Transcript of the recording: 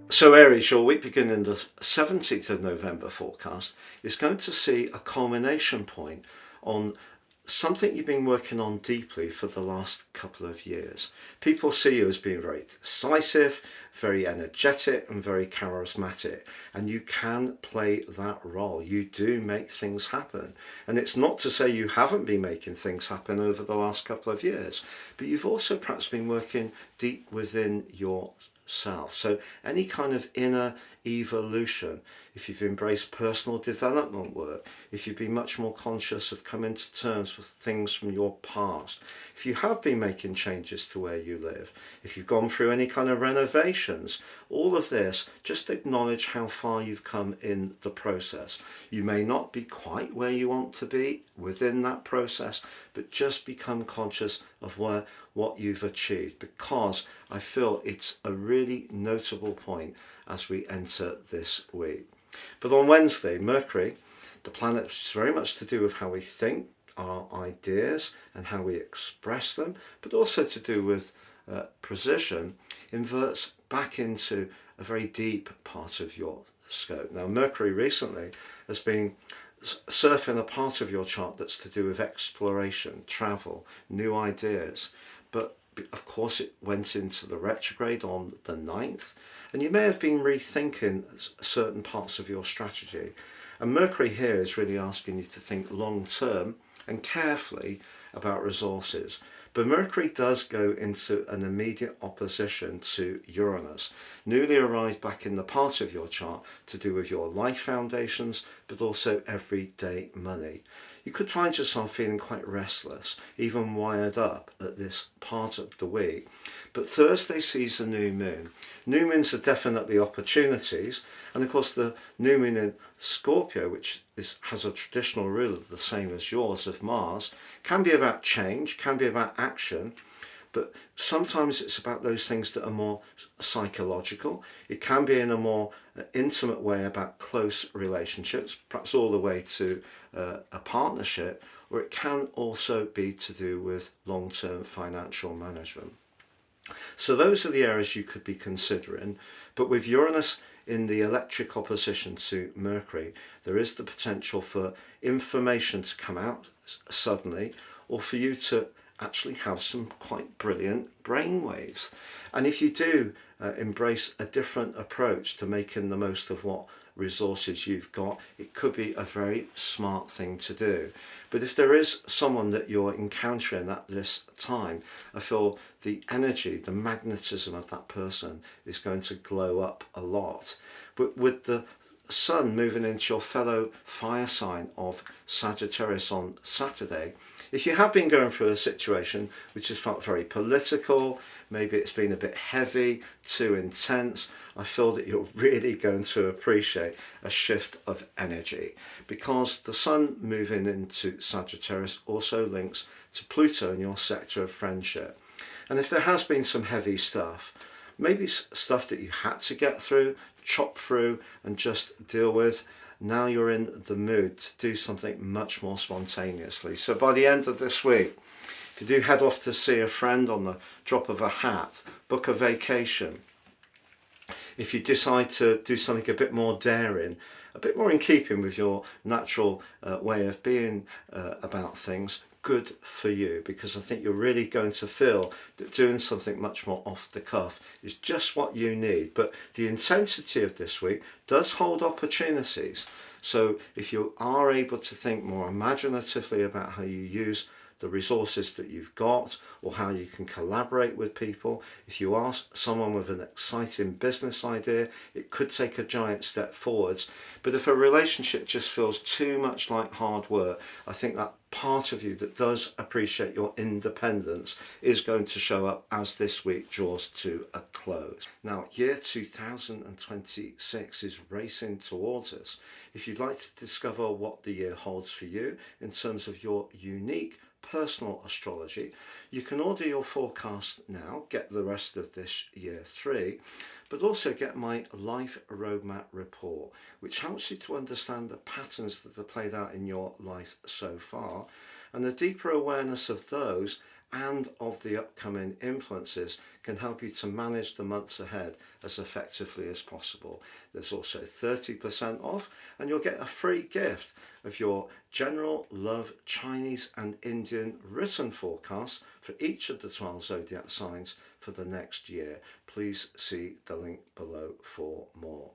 So Aries, your week beginning the 17th of November forecast is going to see a culmination point on something you've been working on deeply for the last couple of years. People see you as being very decisive, very energetic and very charismatic, and you can play that role. You do make things happen. And it's not to say you haven't been making things happen over the last couple of years, but you've also perhaps been working deep within yourself. So any kind of inner evolution, if you've embraced personal development work, if you've been much more conscious of coming to terms with things from your past, if you have been making changes to where you live, if you've gone through any kind of renovations, all of this, just acknowledge how far you've come in the process. You may not be quite where you want to be within that process, but just become conscious of what you've achieved, because I feel it's a really notable point as we enter this week. But on Wednesday, Mercury, the planet, is very much to do with how we think, our ideas and how we express them, but also to do with precision, inverts back into a very deep part of your scope. Now, Mercury recently has been surfing a part of your chart that's to do with exploration, travel, new ideas, but of course it went into the retrograde on the 9th, and you may have been rethinking certain parts of your strategy. And Mercury here is really asking you to think long term and carefully about resources. But Mercury does go into an immediate opposition to Uranus, newly arrived back in the part of your chart to do with your life foundations, but also everyday money. You could find yourself feeling quite restless, even wired up at this part of the week. But Thursday sees a new moon. New moons are definitely opportunities, and of course the new moon in Scorpio, which has a traditional ruler the same as yours of Mars, can be about change, can be about action, but sometimes it's about those things that are more psychological. It can be in a more intimate way about close relationships, perhaps all the way to a partnership, or it can also be to do with long-term financial management. So those are the areas you could be considering. But with Uranus in the electric opposition to Mercury, there is the potential for information to come out suddenly, or for you to actually have some quite brilliant brainwaves. And if you do embrace a different approach to making the most of what resources you've got, it could be a very smart thing to do. But if there is someone that you're encountering at this time, I feel the energy, the magnetism of that person is going to glow up a lot. But with the Sun moving into your fellow fire sign of Sagittarius on Saturday, if you have been going through a situation which has felt very political, maybe it's been a bit heavy, too intense, I feel that you're really going to appreciate a shift of energy, because the Sun moving into Sagittarius also links to Pluto in your sector of friendship. And if there has been some heavy stuff, maybe stuff that you had to get through, chop through and just deal with, now you're in the mood to do something much more spontaneously. So by the end of this week, if you do head off to see a friend on the drop of a hat, book a vacation, if you decide to do something a bit more daring, a bit more in keeping with your natural way of being about things, good for you, because I think you're really going to feel that doing something much more off the cuff is just what you need. But the intensity of this week does hold opportunities. So if you are able to think more imaginatively about how you use the resources that you've got, or how you can collaborate with people. If you ask someone with an exciting business idea, it could take a giant step forwards. But if a relationship just feels too much like hard work, I think that part of you that does appreciate your independence is going to show up as this week draws to a close. Now, year 2026 is racing towards us. If you'd like to discover what the year holds for you in terms of your unique personal astrology, you can order your forecast now, get the rest of this year free, but also get my life roadmap report, which helps you to understand the patterns that are played out in your life so far, are. And a deeper awareness of those and of the upcoming influences can help you to manage the months ahead as effectively as possible. There's also 30% off, and you'll get a free gift of your general love Chinese and Indian written forecast for each of the 12 zodiac signs for the next year. Please see the link below for more.